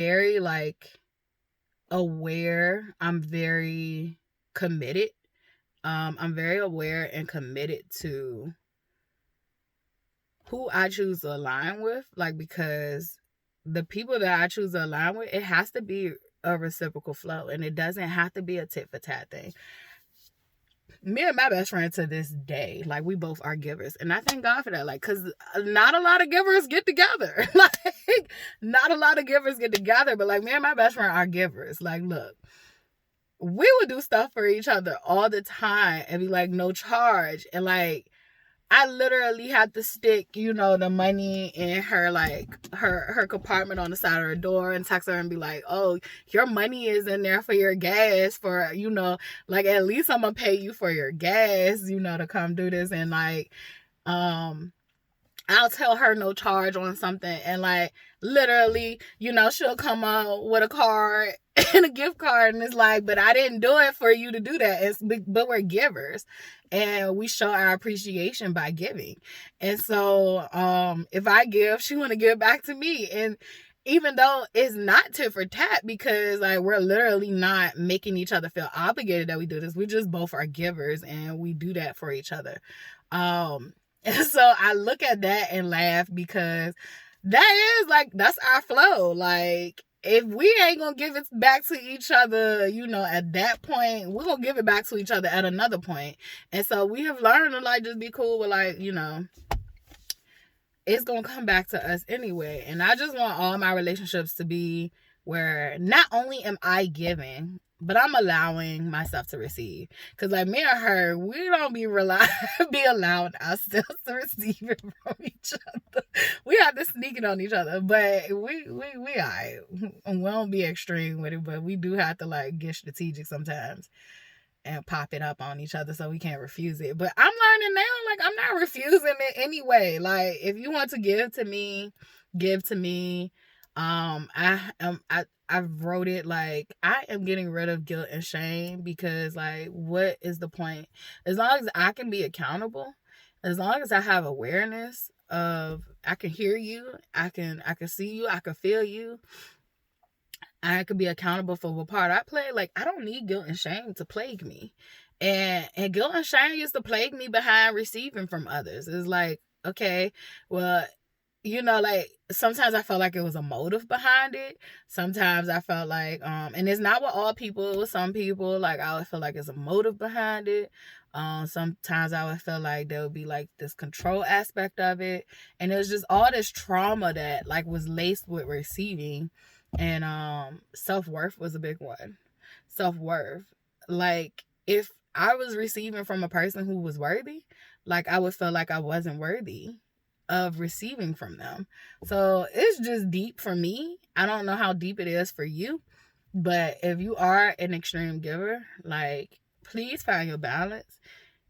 very like aware. I'm very committed. I'm very aware and committed to who I choose to align with, like, because the people that I choose to align with, it has to be a reciprocal flow, and it doesn't have to be a tit for tat thing. Me and my best friend to this day, like, we both are givers, and I thank God for that, like, because not a lot of givers get together. Like, not a lot of givers get together, but like, me and my best friend are givers. Like, look, we would do stuff for each other all the time and be like, no charge, and like, I literally had to stick, the money in her, like, her compartment on the side of her door and text her and be like, oh, your money is in there for your gas, for, like, at least I'm going to pay you for your gas, to come do this. And like, I'll tell her no charge on something, and like, literally, she'll come out with a card and a gift card, and it's like, but I didn't do it for you to do that. But we're givers, and we show our appreciation by giving. And so if I give, she want to give back to me. And even though it's not tit for tat, because like, we're literally not making each other feel obligated that we do this, we just both are givers, and we do that for each other. And so I look at that and laugh, because that is like, that's our flow. Like, if we ain't gonna give it back to each other, at that point, we're gonna give it back to each other at another point. And so we have learned to like, just be cool with like, it's gonna come back to us anyway. And I just want all my relationships to be where not only am I giving, but I'm allowing myself to receive. Because like, me and her, we don't be allowing ourselves to receive it from each other. We have to sneak it on each other, but we all right. We won't be extreme with it, but we do have to like get strategic sometimes and pop it up on each other so we can't refuse it. But I'm learning now, like, I'm not refusing it anyway. Like, if you want to give to me, give to me. I wrote it like, I am getting rid of guilt and shame, because like, what is the point? As long as I can be accountable, as long as I have awareness of, I can hear you, I can see you, I can feel you, I could be accountable for what part I play. Like, I don't need guilt and shame to plague me. And guilt and shame used to plague me behind receiving from others. It's like, okay, well, like, sometimes I felt like it was a motive behind it. Sometimes I felt like, and it's not with all people, with some people, like, I would feel like it's a motive behind it. Sometimes I would feel like there would be like this control aspect of it. And it was just all this trauma that like was laced with receiving. And self-worth was a big one. Self-worth. Like, if I was receiving from a person who was worthy, like, I would feel like I wasn't worthy of receiving from them. So it's just deep for me. I don't know how deep it is for you, but if you are an extreme giver, like, please find your balance.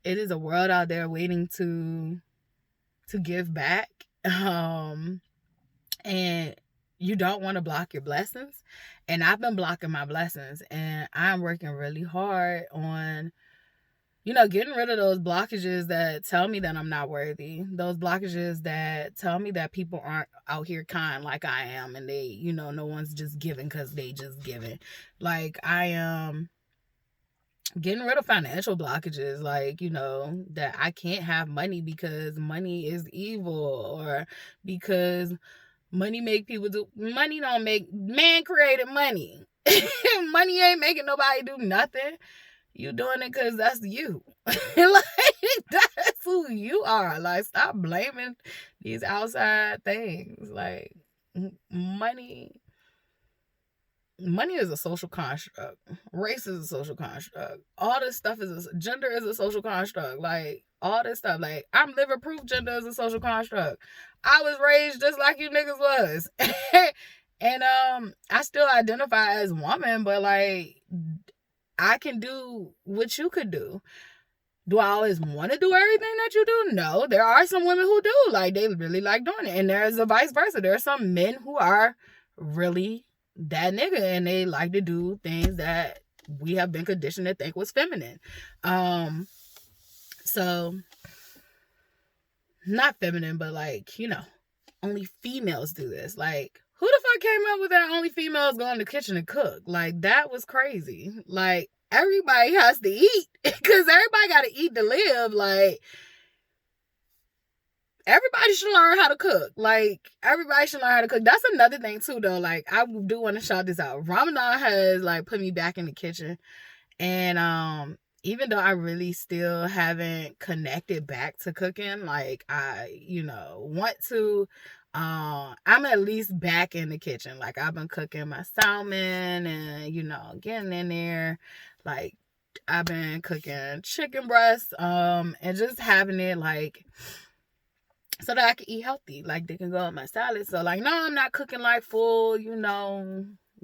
It is a world out there waiting to give back. And you don't want to block your blessings. And I've been blocking my blessings, and I'm working really hard on, getting rid of those blockages that tell me that I'm not worthy. Those blockages that tell me that people aren't out here kind like I am, and they, no one's just giving because they just giving. Like, I am getting rid of financial blockages, like, that I can't have money because money is evil, or because money make people do. Money don't make. Man created money. Money ain't making nobody do nothing. You doing it because that's you. Like, that's who you are. Like, stop blaming these outside things. Like, money is a social construct. Race is a social construct. All this stuff gender is a social construct. Like, all this stuff. Like, I'm living proof gender is a social construct. I was raised just like you niggas was. And I still identify as woman, but like, I can do what you could do. Do I always want to do everything that you do? No. There are some women who do. Like, they really like doing it. And there's a vice versa. There are some men who are really that nigga, and they like to do things that we have been conditioned to think was feminine. So, not feminine, but like, only females do this. Like, Who the fuck came up with that only females go in the kitchen and cook? Like, that was crazy. Like, everybody has to eat because everybody got to eat to live. Like, everybody should learn how to cook. Like, everybody should learn how to cook. That's another thing, too, though. Like, I do want to shout this out. Ramadan has, like, put me back in the kitchen. And, even though I really still haven't connected back to cooking, like, I, want to, I'm at least back in the kitchen. Like, I've been cooking my salmon and, getting in there. Like, I've been cooking chicken breasts, and just having it, like, so that I can eat healthy. Like, they can go in my salad. So, like, no, I'm not cooking, like, full,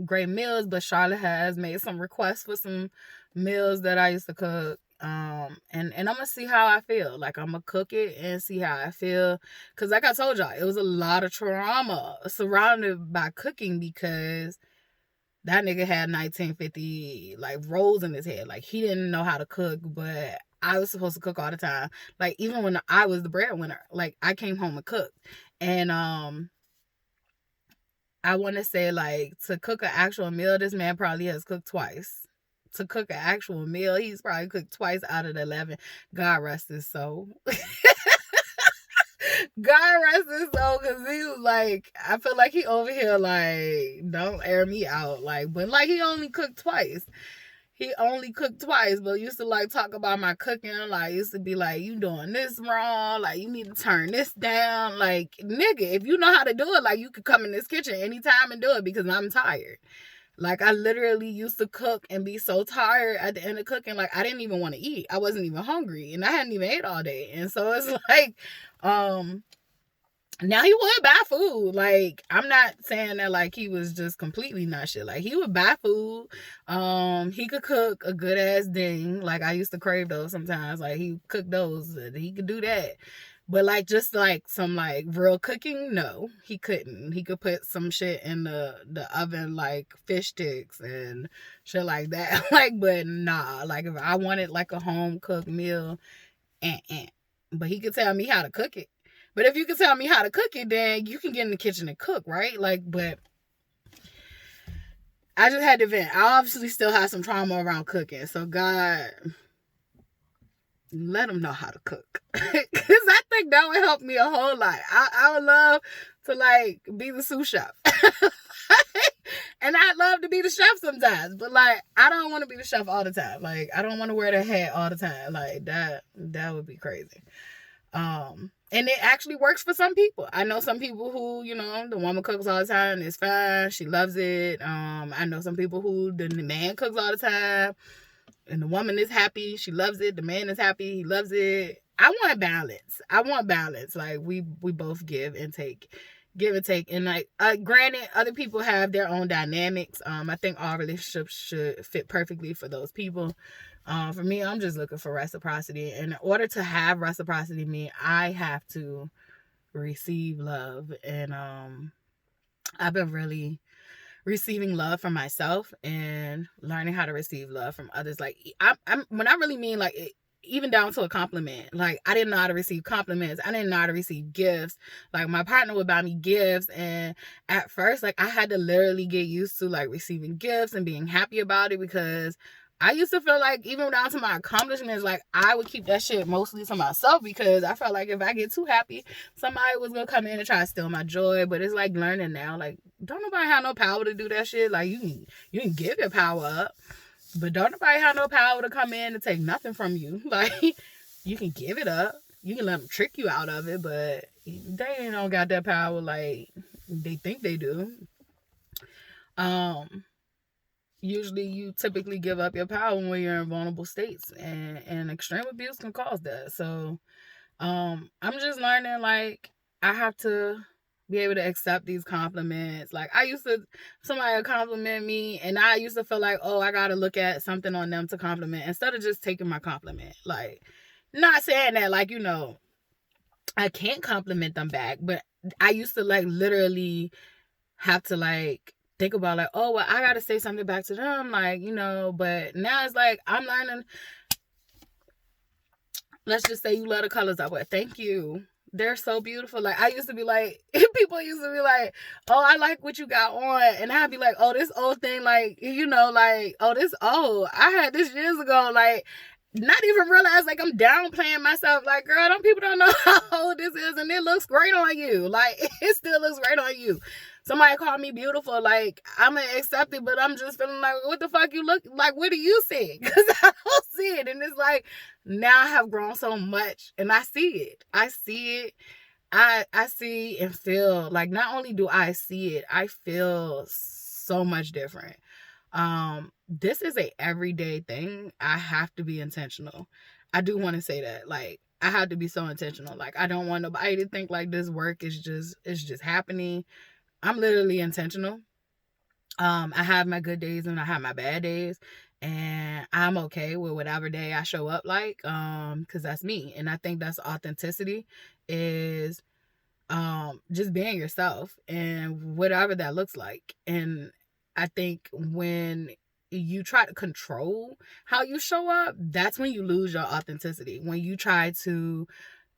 great meals. But Charlotte has made some requests for some meals that I used to cook. And I'm going to see how I feel. Like, I'm going to cook it and see how I feel. Because, like I told y'all, it was a lot of trauma surrounded by cooking because that nigga had 1950, like, rolls in his head. Like, he didn't know how to cook, but I was supposed to cook all the time. Like, even when I was the breadwinner, like, I came home and cooked. And, I want to say, like, to cook an actual meal, this man probably has cooked twice. To cook an actual meal, he's probably cooked twice out of the 11. God rest his soul. God rest his soul, because he was like, I feel like he over here, like, don't air me out. Like, but, like, he only cooked twice. But used to, like, talk about my cooking. Like, used to be like, you doing this wrong. Like, you need to turn this down. Like, nigga, if you know how to do it, like, you could come in this kitchen anytime and do it because I'm tired. Like, I literally used to cook and be so tired at the end of cooking. Like, I didn't even want to eat. I wasn't even hungry. And I hadn't even ate all day. And so it's like, now he would buy food. Like, I'm not saying that, like, he was just completely not shit. Like, he would buy food. He could cook a good ass ding. Like, I used to crave those sometimes. Like, he cooked those. He could do that. But, like, just, like, some, like, real cooking, no, he couldn't. He could put some shit in the oven, like, fish sticks and shit like that. Like, but nah. Like, if I wanted, like, a home-cooked meal, but he could tell me how to cook it. But if you can tell me how to cook it, then you can get in the kitchen and cook, right? Like, but I just had to vent. I obviously still have some trauma around cooking. So, God, let him know how to cook. Because I think that would help me a whole lot. I would love to, like, be the sous chef. And I'd love to be the chef sometimes. But, like, I don't want to be the chef all the time. Like, I don't want to wear the hat all the time. Like, that would be crazy. And it actually works for some people. I know some people who, the woman cooks all the time. It's fine. She loves it. I know some people who the man cooks all the time. And the woman is happy. She loves it. The man is happy. He loves it. I want balance. Like, we both give and take. And, like, granted, other people have their own dynamics. I think all relationships should fit perfectly for those people. For me, I'm just looking for reciprocity. And in order to have reciprocity, I have to receive love. And I've been really receiving love from myself and learning how to receive love from others. Like, when I really mean, like, even down to a compliment. Like, I didn't know how to receive compliments. I didn't know how to receive gifts. Like, my partner would buy me gifts, and at first, like, I had to literally get used to, like, receiving gifts and being happy about it, because I used to feel like, even down to my accomplishments, like, I would keep that shit mostly to myself, because I felt like if I get too happy, somebody was gonna come in and try to steal my joy. But it's like learning now, like, don't nobody have no power to do that shit. Like, you can give your power up, but don't nobody have no power to come in and take nothing from you. Like, you can give it up. You can let them trick you out of it, but they don't got that power like they think they do. Usually you typically give up your power when you're in vulnerable states, and extreme abuse can cause that. So, I'm just learning, like, I have to be able to accept these compliments. Like, somebody would compliment me, and I used to feel like, oh, I gotta look at something on them to compliment, instead of just taking my compliment. Like, not saying that, like, I can't compliment them back, but I used to, like, literally have to, like, think about, like, oh, well, I gotta say something back to them, like, but now it's like, I'm learning. Let's just say you love the colors I wear. Thank you. they're so beautiful. Like, I used to be like, people used to be like, oh, I like what you got on. And I'd be like, oh, this old thing, like, you know, like, oh, this old. I had this years ago. Like, not even realize, like, I'm downplaying myself. Like, girl, them people don't know how old this is. And it looks great on you. Like, it still looks great on you. Somebody called me beautiful. Like, I'm going to accept it. But I'm just feeling like, what the fuck you look like? What do you see? Because I don't see it. And it's like, now I have grown so much. And I see it. I see it. I see and feel like, not only do I see it, I feel so much different. This is a everyday thing. I have to be intentional. I do want to say that. Like, I have to be so intentional. Like, I don't want nobody to think like this work is just happening. I'm literally intentional. I have my good days and I have my bad days, and I'm okay with whatever day I show up like, because that's me. And I think that's authenticity, is just being yourself and whatever that looks like. And I think when you try to control how you show up, that's when you lose your authenticity. When you try to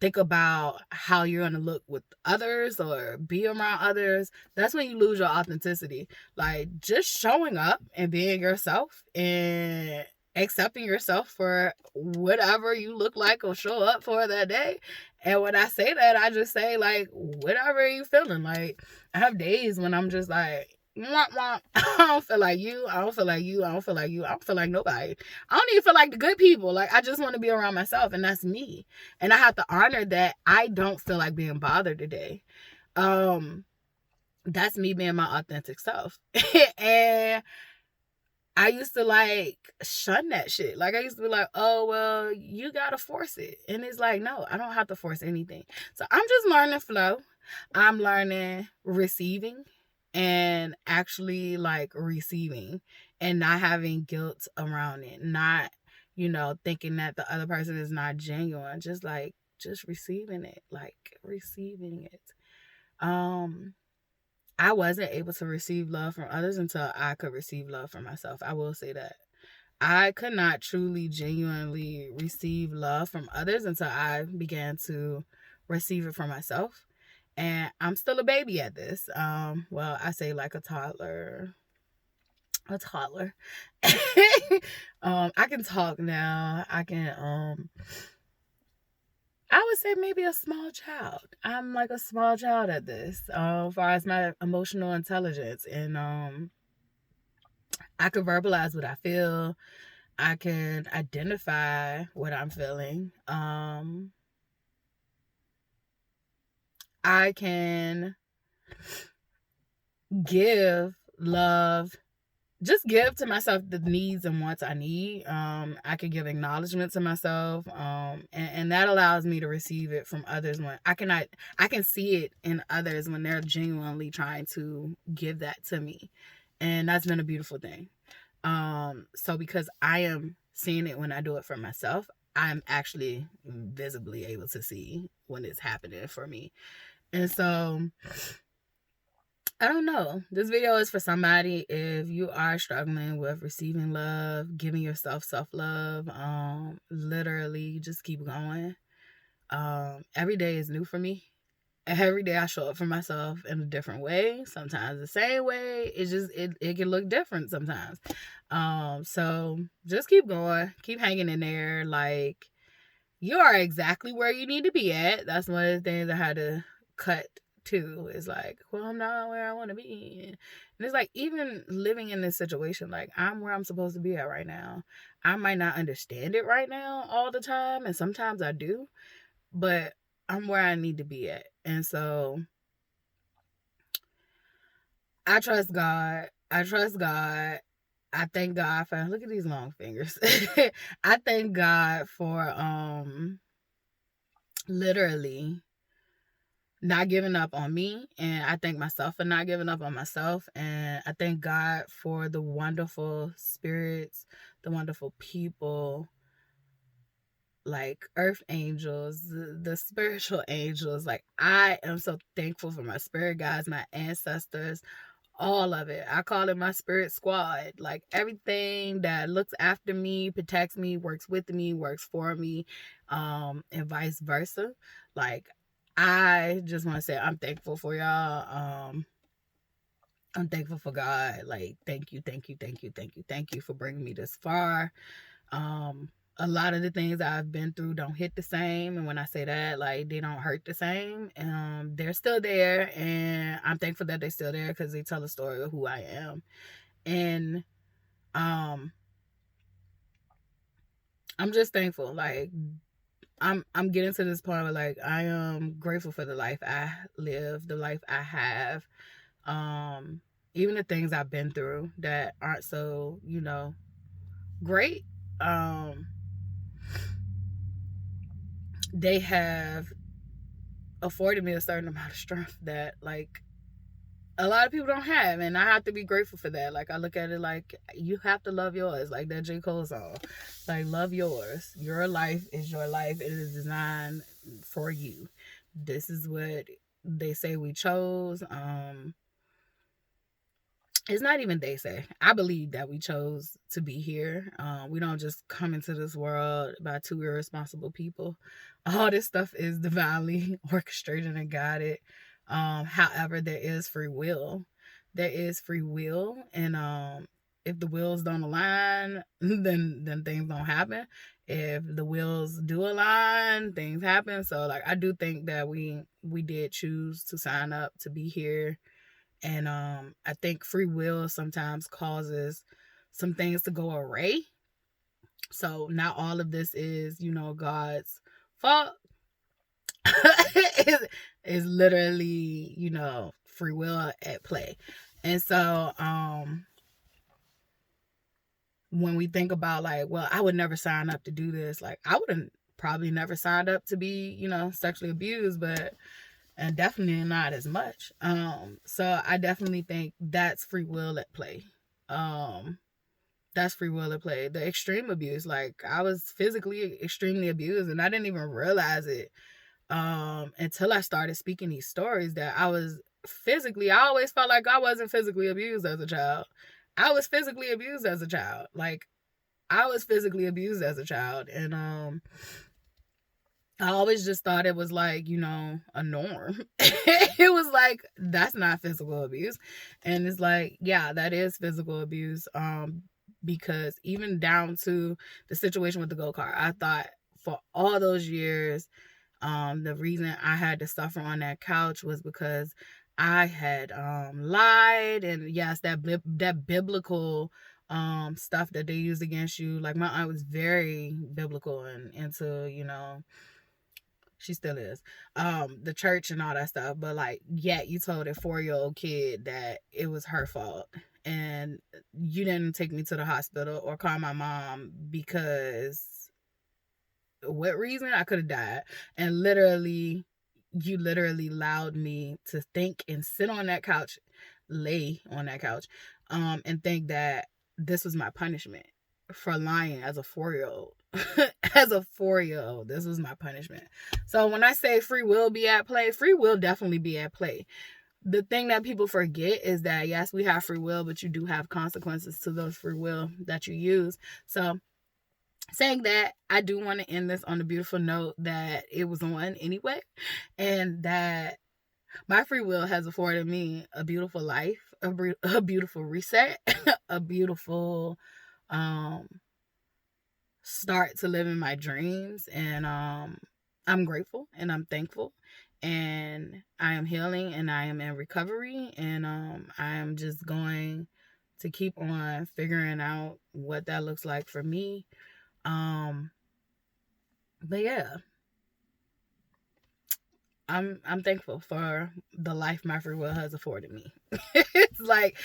think about how you're going to look with others or be around others, that's when you lose your authenticity. Like, just showing up and being yourself and accepting yourself for whatever you look like or show up for that day. And when I say that, I just say, like, whatever you feeling. Like, I have days when I'm just like, womp womp. I don't feel like you. I don't feel like you. I don't feel like you. I don't feel like nobody. I don't even feel like the good people. Like, I just want to be around myself, and that's me. And I have to honor that I don't feel like being bothered today. That's me being my authentic self. And I used to, like, shun that shit. Like, I used to be like, oh, well, you gotta force it. And it's like, no, I don't have to force anything. So I'm just learning flow. I'm learning receiving, and actually, like, receiving and not having guilt around it. Not, thinking that the other person is not genuine. Just, like, just receiving it. Like, receiving it. I wasn't able to receive love from others until I could receive love from myself. I will say that. I could not truly, genuinely receive love from others until I began to receive it from myself. And I'm still a baby at this. Well, I say like a toddler. A toddler. I can talk now. I would say maybe a small child. I'm like a small child at this, as far as my emotional intelligence. And I can verbalize what I feel. I can identify what I'm feeling. I can give love, just give to myself the needs and wants I need. I can give acknowledgement to myself, and that allows me to receive it from others when I can see it in others when they're genuinely trying to give that to me, and that's been a beautiful thing. So because I am seeing it when I do it for myself, I'm actually visibly able to see when it's happening for me. And so, I don't know. This video is for somebody if you are struggling with receiving love, giving yourself self-love. Literally just keep going. Every day is new for me. Every day I show up for myself in a different way. Sometimes the same way. It can look different sometimes. So just keep going. Keep hanging in there. Like, you are exactly where you need to be at. That's one of the things I had to cut too. Is like, well, I'm not where I want to be. And it's like, even living in this situation, like, I'm where I'm supposed to be at right now. I might not understand it right now all the time, and sometimes I do, but I'm where I need to be at. And so I trust God. I thank God for, look at these long fingers. I thank God for literally not giving up on me, and I thank myself for not giving up on myself. And I thank God for the wonderful spirits, the wonderful people, like earth angels, the spiritual angels. Like, I am so thankful for my spirit guides, my ancestors, all of it. I call it my spirit squad. Like, everything that looks after me, protects me, works with me, works for me, and vice versa. Like, I just want to say I'm thankful for y'all. I'm thankful for God. Like, thank you, thank you, thank you, thank you, thank you for bringing me this far. Um, a lot of the things I've been through don't hit the same, and when I say that, like, they don't hurt the same. They're still there, and I'm thankful that they're still there because they tell a story of who I am. And I'm just thankful. Like, I'm getting to this point where, like, I am grateful for the life I live, the life I have. Even the things I've been through that aren't so, great. They have afforded me a certain amount of strength that, like, a lot of people don't have, and I have to be grateful for that. Like, I look at it like, you have to love yours, like that J. Cole song. Like, love yours. Your life is your life. It is designed for you. This is what they say we chose. It's not even they say. I believe that we chose to be here. We don't just come into this world by two irresponsible people. All this stuff is divinely orchestrated and guided. However, there is free will. There is free will, and if the wheels don't align, then things don't happen. If the wheels do align, things happen. So, like, I do think that we did choose to sign up to be here. And I think free will sometimes causes some things to go awry. So not all of this is, God's fault. is literally, free will at play. And so when we think about, like, well, I would never sign up to do this, like, I wouldn't probably never signed up to be, sexually abused, and definitely not as much. So I definitely think that's free will at play. That's free will at play. The extreme abuse, like, I was physically extremely abused, and I didn't even realize it until I started speaking these stories that I always felt like I wasn't physically abused as a child. I was physically abused as a child. Like, I was physically abused as a child, and I always just thought it was like, a norm. It was like, that's not physical abuse. And it's like, yeah, that is physical abuse. Because even down to the situation with the go-kart, I thought for all those years, the reason I had to suffer on that couch was because I had lied. And yes, that biblical stuff that they used against you. Like, my aunt was very biblical and into, she still is, the church and all that stuff. But, like, yet you told a 4-year-old kid that it was her fault, and you didn't take me to the hospital or call my mom because what reason? I could have died. And you literally allowed me to think and sit on that couch, lay on that couch, and think that this was my punishment for lying as a 4-year-old. As a 4-year-old, this was my punishment. So when I say free will be at play, free will definitely be at play. The thing that people forget is that, yes, we have free will, but you do have consequences to those free will that you use. So saying that, I do want to end this on a beautiful note that it was on anyway, and that my free will has afforded me a beautiful life, a beautiful reset, a beautiful start to living my dreams. And I'm grateful and I'm thankful, and I am healing and I am in recovery, and I am just going to keep on figuring out what that looks like for me. But yeah, I'm thankful for the life my free will has afforded me. It's like,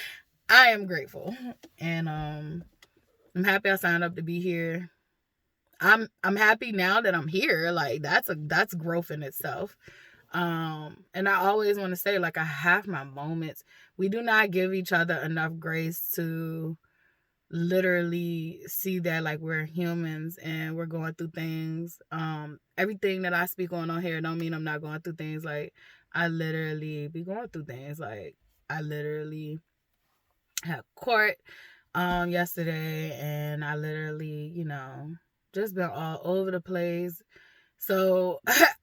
I am grateful, and I'm happy I signed up to be here. I'm happy now that I'm here. Like, that's growth in itself. And I always want to say, like, I have my moments. We do not give each other enough grace to literally see that, like, we're humans and we're going through things. Everything that I speak on here don't mean I'm not going through things. Like, I literally be going through things. Like, I literally had court yesterday, and I literally, just been all over the place. So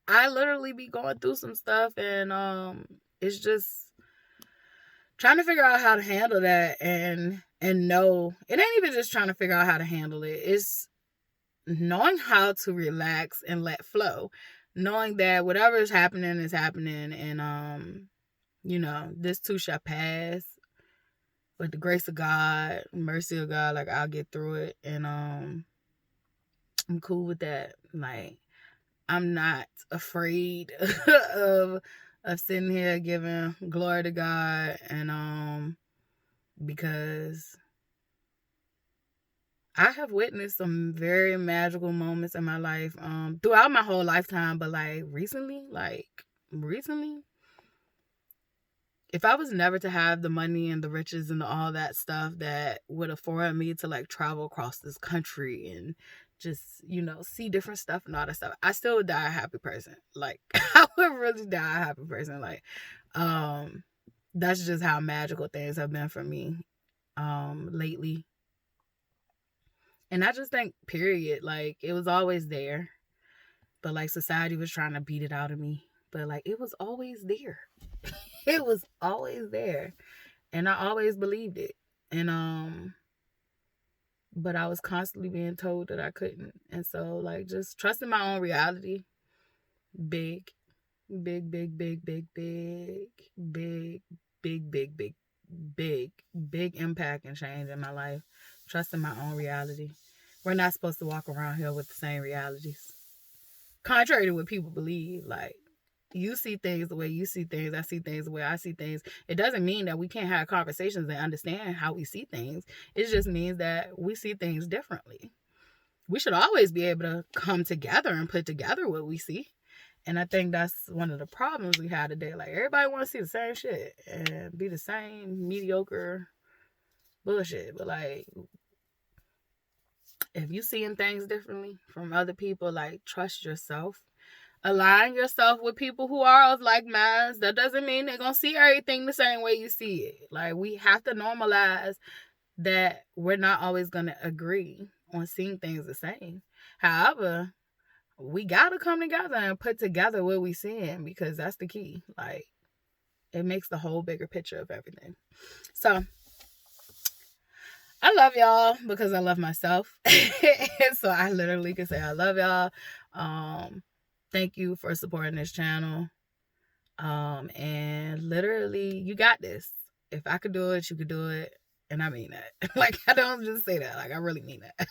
I literally be going through some stuff, and it's just trying to figure out how to handle that, and know it ain't even just trying to figure out how to handle it. It's knowing how to relax and let flow, knowing that whatever is happening, and this too shall pass with the grace of God, mercy of God. Like, I'll get through it, and I'm cool with that. Like, I'm not afraid of sitting here giving glory to God, and because I have witnessed some very magical moments in my life, throughout my whole lifetime, but like recently, if I was never to have the money and the riches and all that stuff that would afford me to like travel across this country and just, see different stuff and all that stuff, I still would die a happy person. Like, I would really die a happy person. Like, that's just how magical things have been for me, lately. And I just think, period, like, it was always there. But like, society was trying to beat it out of me. But like, it was always there. It was always there. And I always believed it. And but I was constantly being told that I couldn't. And so, like, just trusting my own reality. Big, big, big, big, big, big, big, big, big, big, big, big impact and change in my life. Trusting my own reality. We're not supposed to walk around here with the same realities. Contrary to what people believe, like, you see things the way you see things, I see things the way I see things. It doesn't mean that we can't have conversations and understand how we see things. It just means that we see things differently. We should always be able to come together and put together what we see. And I think that's one of the problems we have today. Like, everybody wants to see the same shit and be the same mediocre bullshit. But like, if you seeing things differently from other people, like, trust yourself. Align yourself with people who are of like minds. That doesn't mean they're gonna see everything the same way you see it. Like, we have to normalize that we're not always gonna agree on seeing things the same. However, we gotta come together and put together what we seeing, because that's the key. Like, it makes the whole bigger picture of everything. So I love y'all because I love myself. So I literally can say I love y'all. Thank you for supporting this channel. And literally, you got this. If I could do it, you could do it. And I mean that. Like, I don't just say that. Like, I really mean that.